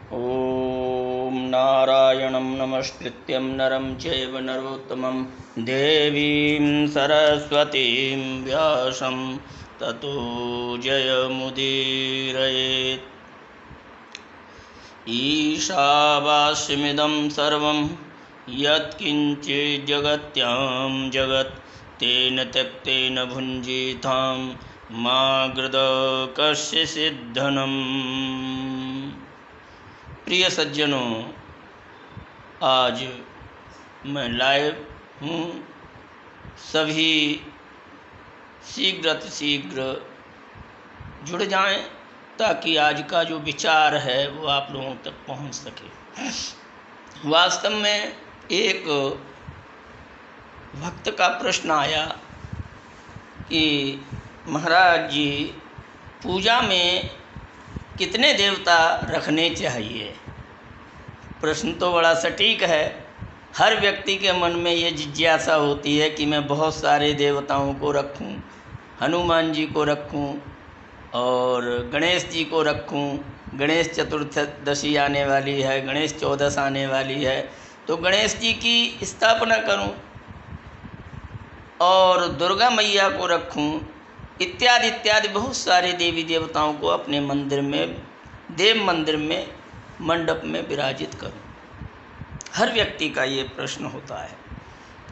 ॐ नारायणं नमस्कृत्यं नरं चैव नरोत्तमं देवीं सरस्वतीं व्यासं ततो जयमुदीरयेत्। ईशावास्यमिदं सर्वं यत्किञ्चिज्जगत्यां जगत् तेन त्यक्तेन भुञ्जीतां मा गृध कस्यचिद्धनम्। प्रिय सज्जनों, आज मैं लाइव हूँ। सभी शीघ्र जुड़ जाएं ताकि आज का जो विचार है वो आप लोगों तक पहुँच सके। वास्तव में एक भक्त का प्रश्न आया कि महाराज जी, पूजा में कितने देवता रखने चाहिए। प्रश्न तो बड़ा सटीक है। हर व्यक्ति के मन में ये जिज्ञासा होती है कि मैं बहुत सारे देवताओं को रखूं, हनुमान जी को रखूं और गणेश जी को रखूं। गणेश चतुर्दशी आने वाली है, गणेश चौदस आने वाली है, तो गणेश जी की स्थापना करूं और दुर्गा मैया को रखूं, इत्यादि इत्यादि बहुत सारे देवी देवताओं को अपने मंदिर में, देव मंदिर में, मंडप में विराजित करूं। हर व्यक्ति का ये प्रश्न होता है।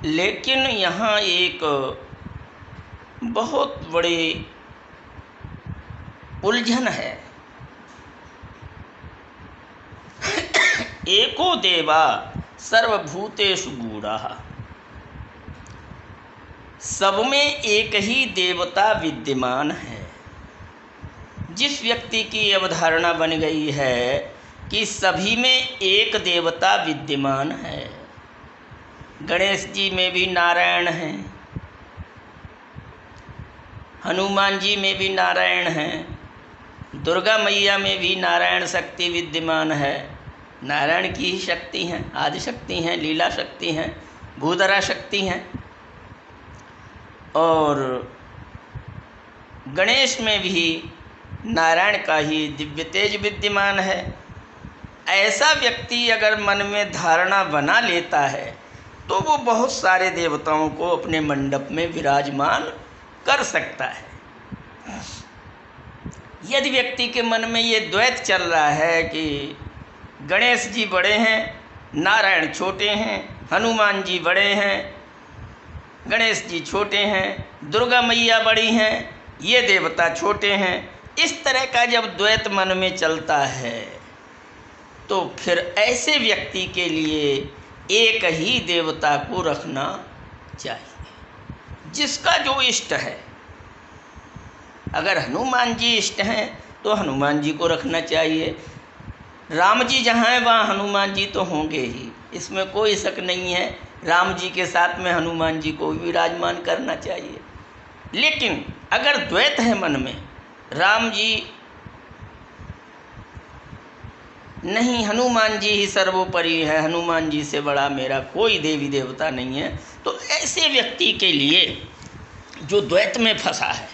लेकिन यहाँ एक बहुत बड़ी उलझन है। एको देवा सर्वभूतेषु गूढ़ः। सब में एक ही देवता विद्यमान है। जिस व्यक्ति की अवधारणा बन गई है कि सभी में एक देवता विद्यमान है, गणेश जी में भी नारायण हैं, हनुमान जी में भी नारायण हैं, दुर्गा मैया में भी नारायण शक्ति विद्यमान है। नारायण की ही शक्ति हैं, आदि शक्ति हैं, लीला शक्ति हैं, भूधरा शक्ति हैं। और गणेश में भी नारायण का ही दिव्य तेज विद्यमान है। ऐसा व्यक्ति अगर मन में धारणा बना लेता है तो वो बहुत सारे देवताओं को अपने मंडप में विराजमान कर सकता है। यदि व्यक्ति के मन में ये द्वैत चल रहा है कि गणेश जी बड़े हैं, नारायण छोटे हैं, हनुमान जी बड़े हैं, गणेश जी छोटे हैं, दुर्गा मैया बड़ी हैं, ये देवता छोटे हैं, इस तरह का जब द्वैत मन में चलता है तो फिर ऐसे व्यक्ति के लिए एक ही देवता को रखना चाहिए, जिसका जो इष्ट है। अगर हनुमान जी इष्ट हैं तो हनुमान जी को रखना चाहिए। राम जी जहाँ हैं वहाँ हनुमान जी तो होंगे ही, इसमें कोई शक नहीं है। राम जी के साथ में हनुमान जी को विराजमान करना चाहिए। लेकिन अगर द्वैत है मन में, राम जी नहीं, हनुमान जी ही सर्वोपरि है, हनुमान जी से बड़ा मेरा कोई देवी देवता नहीं है, तो ऐसे व्यक्ति के लिए जो द्वैत में फंसा है,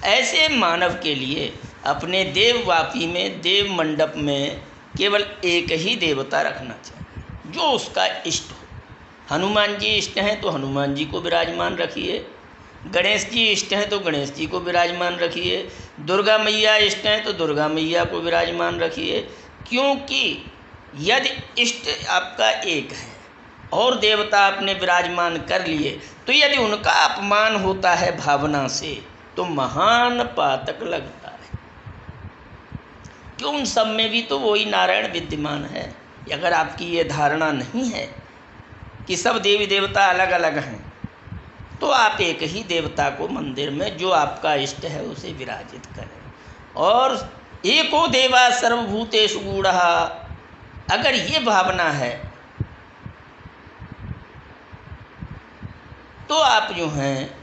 ऐसे मानव के लिए अपने देववापी में, देव मंडप में केवल एक ही देवता रखना चाहिए जो उसका इष्ट हो। हनुमान जी इष्ट हैं तो हनुमान जी को विराजमान रखिए, गणेश जी इष्ट हैं तो गणेश जी को विराजमान रखिए, दुर्गा मैया इष्ट हैं तो दुर्गा मैया को विराजमान रखिए। क्योंकि यदि इष्ट आपका एक है और देवता आपने विराजमान कर लिए तो यदि उनका अपमान होता है भावना से तो महान पातक लगता है। क्यों, उन सब में भी तो वही नारायण विद्यमान है। अगर आपकी ये धारणा नहीं है कि सब देवी देवता अलग अलग हैं तो आप एक ही देवता को मंदिर में जो आपका इष्ट है उसे विराजित करें। और एको देवा सर्वभूतेषु गूढ़ः, अगर ये भावना है तो आप जो हैं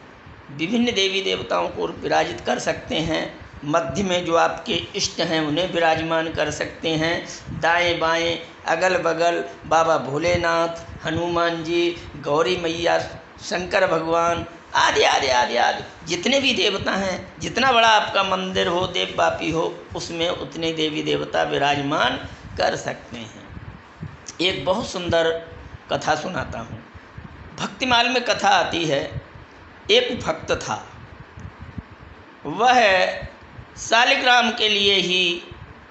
विभिन्न देवी देवताओं को विराजित कर सकते हैं। मध्य में जो आपके इष्ट हैं उन्हें विराजमान कर सकते हैं। दाएं बाएं अगल बगल बाबा भोलेनाथ, हनुमान जी, गौरी मैया, शंकर भगवान आदि आदि आदि आदि जितने भी देवता हैं, जितना बड़ा आपका मंदिर हो, देवव्यापी हो, उसमें उतने देवी देवता विराजमान कर सकते हैं। एक बहुत सुंदर कथा सुनाता हूँ। भक्तिमाल में कथा आती है, एक भक्त था, वह शालिग्राम के लिए ही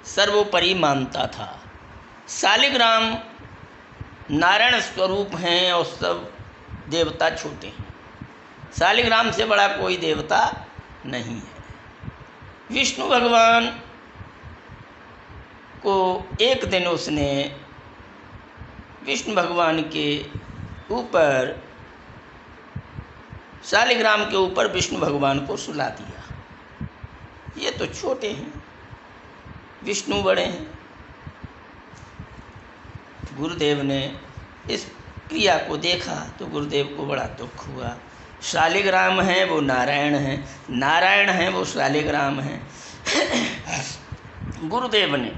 सर्वोपरि मानता था। शालिग्राम नारायण स्वरूप हैं और सब देवता छोटे हैं। शालिग्राम से बड़ा कोई देवता नहीं है। विष्णु भगवान को एक दिन उसने विष्णु भगवान के ऊपर, शालिग्राम के ऊपर विष्णु भगवान को सुला दिया। ये तो छोटे हैं, विष्णु बड़े हैं। गुरुदेव ने इस क्रिया को देखा तो गुरुदेव को बड़ा दुख हुआ। शालिग्राम है वो नारायण है, नारायण है वो शालिग्राम है। गुरुदेव ने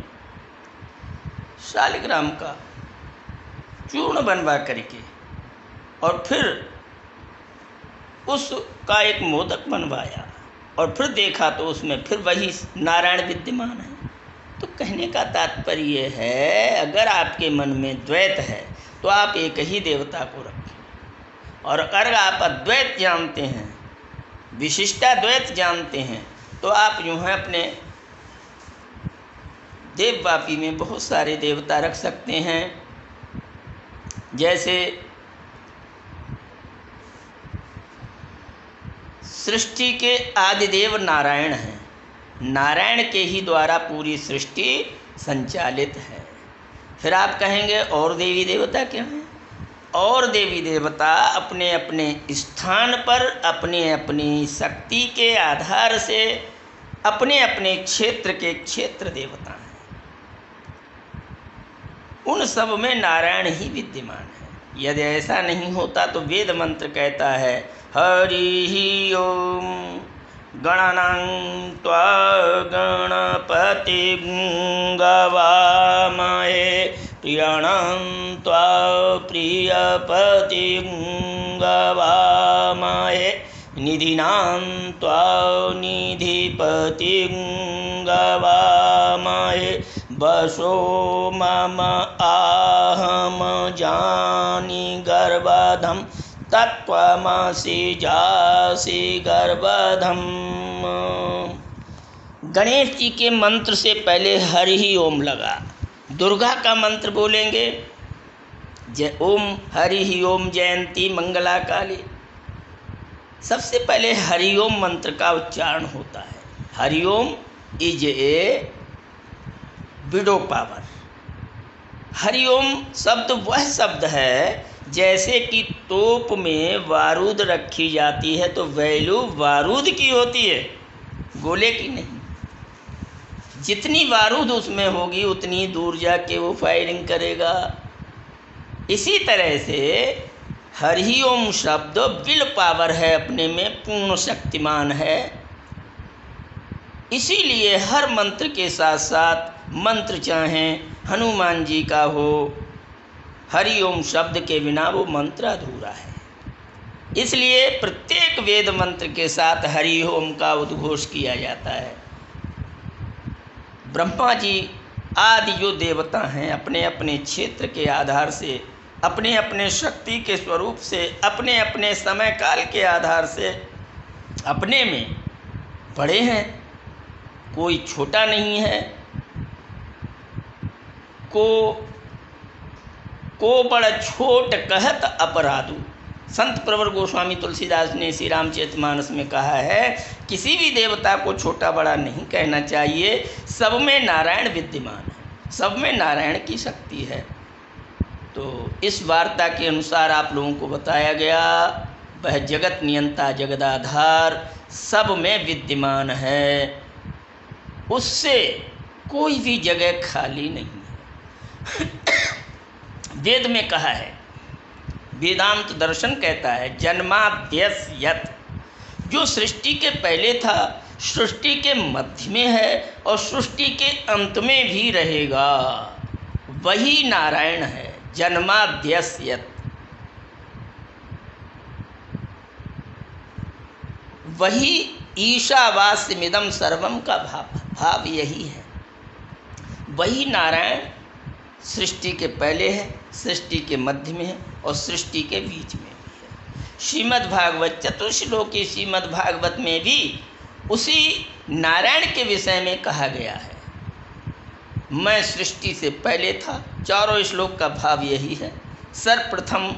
शालिग्राम का चूर्ण बनवा करके और फिर उसका एक मोदक बनवाया और फिर देखा तो उसमें फिर वही नारायण विद्यमान है। तो कहने का तात्पर्य है, अगर आपके मन में द्वैत है तो आप एक ही देवता को रखें, और अगर आप अद्वैत जानते हैं, विशिष्टाद्वैत जानते हैं, तो आप यूँ हैं अपने देववापी में बहुत सारे देवता रख सकते हैं। जैसे सृष्टि के आदिदेव नारायण हैं, नारायण के ही द्वारा पूरी सृष्टि संचालित है। फिर आप कहेंगे और देवी देवता क्या हैं? और देवी देवता अपने अपने स्थान पर अपने अपनी शक्ति के आधार से अपने अपने क्षेत्र के क्षेत्र देवता हैं। उन सब में नारायण ही विद्यमान है। यदि ऐसा नहीं होता तो वेद मंत्र कहता है, हरि ओम गणानां त्वा गणपतिं गवामहे प्रियाणां त्वा प्रियपतिं गवामहे निधिनां त्वा निधिपतिं गवामहे वसो मम आहम जानि गर्भधम् तत्त्वमसि जासि गर्भधम्। गणेश जी के मंत्र से पहले हरि ओम लगा। दुर्गा का मंत्र बोलेंगे, जय ओम हरि ओम जयंती मंगला काली। सबसे पहले हरि ओम मंत्र का उच्चारण होता है। Hari Om is a widow power. Hari Om शब्द वह शब्द है जैसे कि तोप में बारूद रखी जाती है तो वैल्यू बारूद की होती है, गोले की नहीं। जितनी बारूद उसमें होगी उतनी दूर जाके वो फायरिंग करेगा। इसी तरह से हरि ओम शब्द विल पावर है, अपने में पूर्ण शक्तिमान है। इसीलिए हर मंत्र के साथ साथ मंत्र चाहे हनुमान जी का हो, हरि ओम शब्द के बिना वो मंत्र अधूरा है। इसलिए प्रत्येक वेद मंत्र के साथ हरि ओम का उद्घोष किया जाता है। ब्रह्मा जी आदि जो देवता हैं अपने अपने क्षेत्र के आधार से, अपने अपने शक्ति के स्वरूप से, अपने अपने समय काल के आधार से अपने में बड़े हैं, कोई छोटा नहीं है। को बड़ छोट कहत अपराधु। संत प्रवर गोस्वामी तुलसीदास ने श्री रामचरितमानस में कहा है, किसी भी देवता को छोटा बड़ा नहीं कहना चाहिए। सब में नारायण विद्यमान है, सब में नारायण की शक्ति है। तो इस वार्ता के अनुसार आप लोगों को बताया गया, वह जगत नियंता जगदाधार सब में विद्यमान है, उससे कोई भी जगह खाली नहीं है। वेद में कहा है, वेदांत दर्शन कहता है, जन्माद्यस्य यत्, जो सृष्टि के पहले था, सृष्टि के मध्य में है और सृष्टि के अंत में भी रहेगा, वही नारायण है। जन्माद्यस्य यत्, वही ईशावास्यमिदं सर्वम का भाव यही है। वही नारायण सृष्टि के पहले है, सृष्टि के मध्य में है और सृष्टि के बीच में भी है। श्रीमद् भागवत चतुश्लोकी श्रीमद् भागवत में भी उसी नारायण के विषय में कहा गया है। मैं सृष्टि से पहले था, चारों श्लोक का भाव यही है। सर्वप्रथम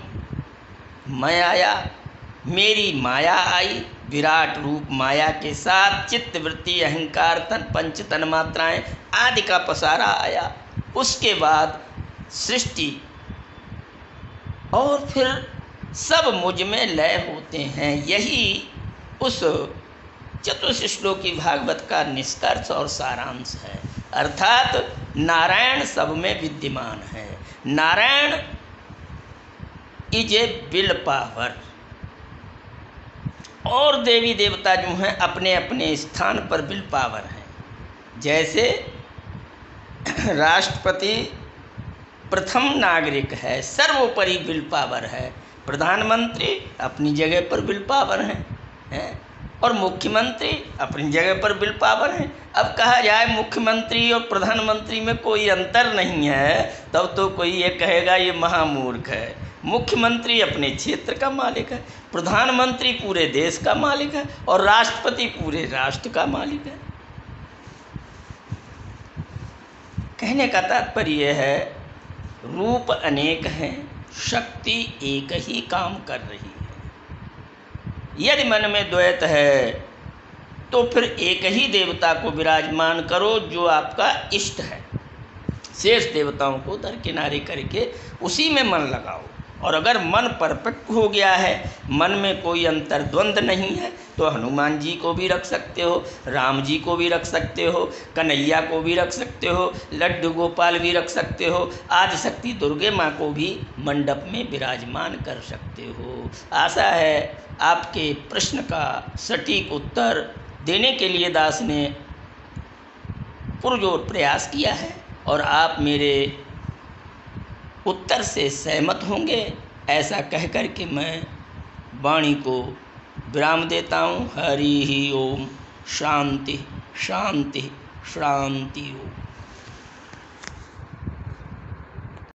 मैं आया, मेरी माया आई, विराट रूप माया के साथ चित्त वृत्ति अहंकार तन पंच तन मात्राएं आदि का पसारा आया। उसके बाद सृष्टि और फिर सब मुझ में लय होते हैं। यही उस चतुश्लोकी भागवत का निष्कर्ष और सारांश है। अर्थात नारायण सब में विद्यमान है। Narayan is a will power. और देवी देवता जो हैं अपने अपने स्थान पर विल पावर हैं। जैसे राष्ट्रपति प्रथम नागरिक है, सर्वोपरि विल पावर है। प्रधानमंत्री अपनी जगह पर विल पावर हैं और मुख्यमंत्री अपनी जगह पर विल पावर हैं। अब कहा जाए मुख्यमंत्री और प्रधानमंत्री में कोई अंतर नहीं है, तब तो कोई ये कहेगा ये महामूर्ख है। मुख्यमंत्री अपने क्षेत्र का मालिक है, प्रधानमंत्री पूरे देश का मालिक है और राष्ट्रपति पूरे राष्ट्र का मालिक है। कहने का तात्पर्य है रूप अनेक हैं, शक्ति एक ही काम कर रही है। यदि मन में द्वैत है तो फिर एक ही देवता को विराजमान करो जो आपका इष्ट है। शेष देवताओं को दरकिनारे करके उसी में मन लगाओ। और अगर मन परफेक्ट हो गया है, मन में कोई अंतर्द्वंद नहीं है, तो हनुमान जी को भी रख सकते हो, राम जी को भी रख सकते हो, कन्हैया को भी रख सकते हो, लड्डू गोपाल भी रख सकते हो, आदिशक्ति दुर्गे माँ को भी मंडप में विराजमान कर सकते हो। आशा है आपके प्रश्न का सटीक उत्तर देने के लिए दास ने पुरजोर प्रयास किया है और आप मेरे उत्तर से सहमत होंगे। ऐसा कह कर के मैं वाणी को विराम देता हूँ। हरि ही ओम। शांति शांति शांति ओम।